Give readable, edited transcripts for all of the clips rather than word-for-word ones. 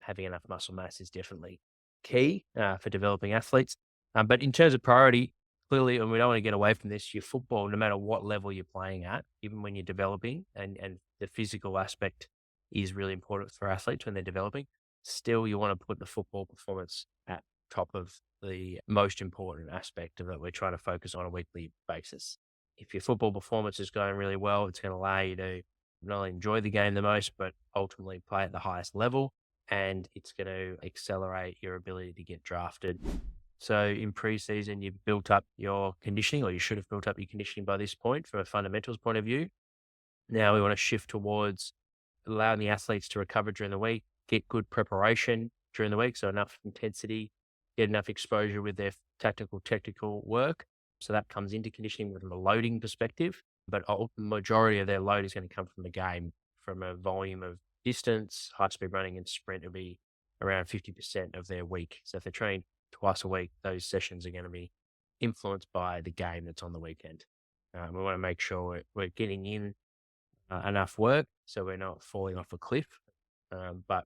having enough muscle mass is definitely key for developing athletes. But in terms of priority, clearly, and we don't want to get away from this, your football, no matter what level you're playing at, even when you're developing, and the physical aspect is really important for athletes when they're developing, still you want to put the football performance at top of the most important aspect of it we're trying to focus on a weekly basis. If your football performance is going really well, it's going to allow you to not only enjoy the game the most, but ultimately play at the highest level. And it's going to accelerate your ability to get drafted. So in preseason, you've built up your conditioning, or you should have built up your conditioning by this point from a fundamentals point of view. Now we want to shift towards allowing the athletes to recover during the week, get good preparation during the week, so enough intensity, get enough exposure with their technical work. So that comes into conditioning from a loading perspective, but majority of their load is going to come from the game, from a volume of distance, high speed running and sprint will be around 50% of their week. So if they're trained twice a week, those sessions are going to be influenced by the game that's on the weekend. We want to make sure we're getting in enough work so we're not falling off a cliff. But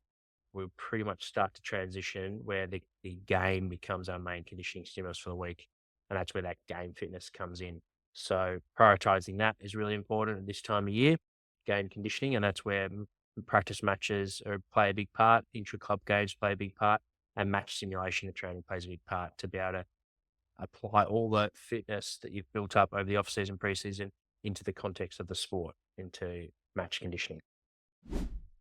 we'll pretty much start to transition where the game becomes our main conditioning stimulus for the week. And that's where that game fitness comes in. So prioritizing that is really important at this time of year, game conditioning. And that's where practice matches play a big part, intra-club games play a big part, and match simulation and training plays a big part to be able to apply all the fitness that you've built up over the off-season, preseason into the context of the sport, into match conditioning.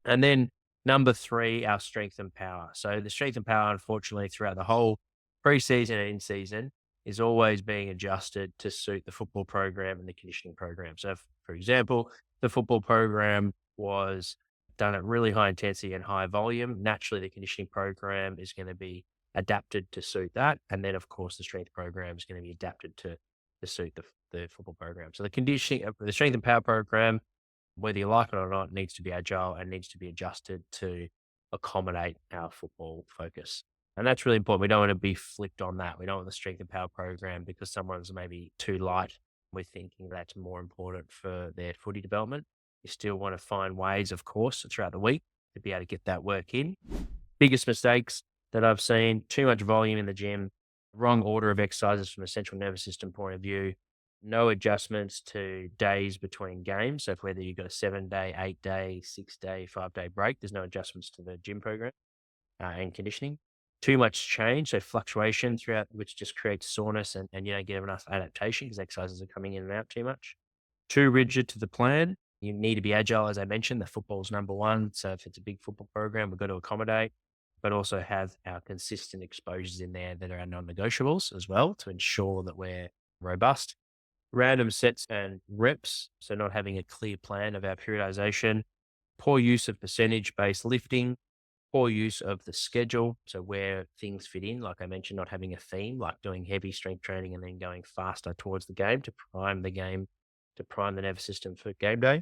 And then number three, our strength and power. So the strength and power, unfortunately, throughout the whole preseason and in season is always being adjusted to suit the football program and the conditioning program. So, for example, the football program was done at really high intensity and high volume. Naturally, the conditioning program is going to be adapted to suit that. And then, of course, the strength program is going to be adapted to suit the football program. So the conditioning, the strength and power program, whether you like it or not, needs to be agile and needs to be adjusted to accommodate our football focus. And that's really important. We don't want to be flipped on that. We don't want the strength and power program because someone's maybe too light. We're thinking that's more important for their footy development. You still want to find ways, of course, throughout the week to be able to get that work in. Biggest mistakes that I've seen: too much volume in the gym, wrong order of exercises from a central nervous system point of view, no adjustments to days between games. So if whether you've got a 7-day, 8-day, 6-day, 5-day break, there's no adjustments to the gym program and conditioning. Too much change, so fluctuation throughout, which just creates soreness and you don't get enough adaptation because exercises are coming in and out too much. Too rigid to the plan. You need to be agile, as I mentioned. The football's number one. So if it's a big football program, we've got to accommodate, but also have our consistent exposures in there that are our non-negotiables as well to ensure that we're robust. Random sets and reps, so not having a clear plan of our periodization. Poor use of percentage-based lifting. Poor use of the schedule, so where things fit in, like I mentioned, not having a theme, like doing heavy strength training and then going faster towards the game to prime the game, to prime the nervous system for game day.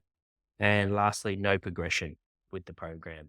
And lastly, no progression with the program.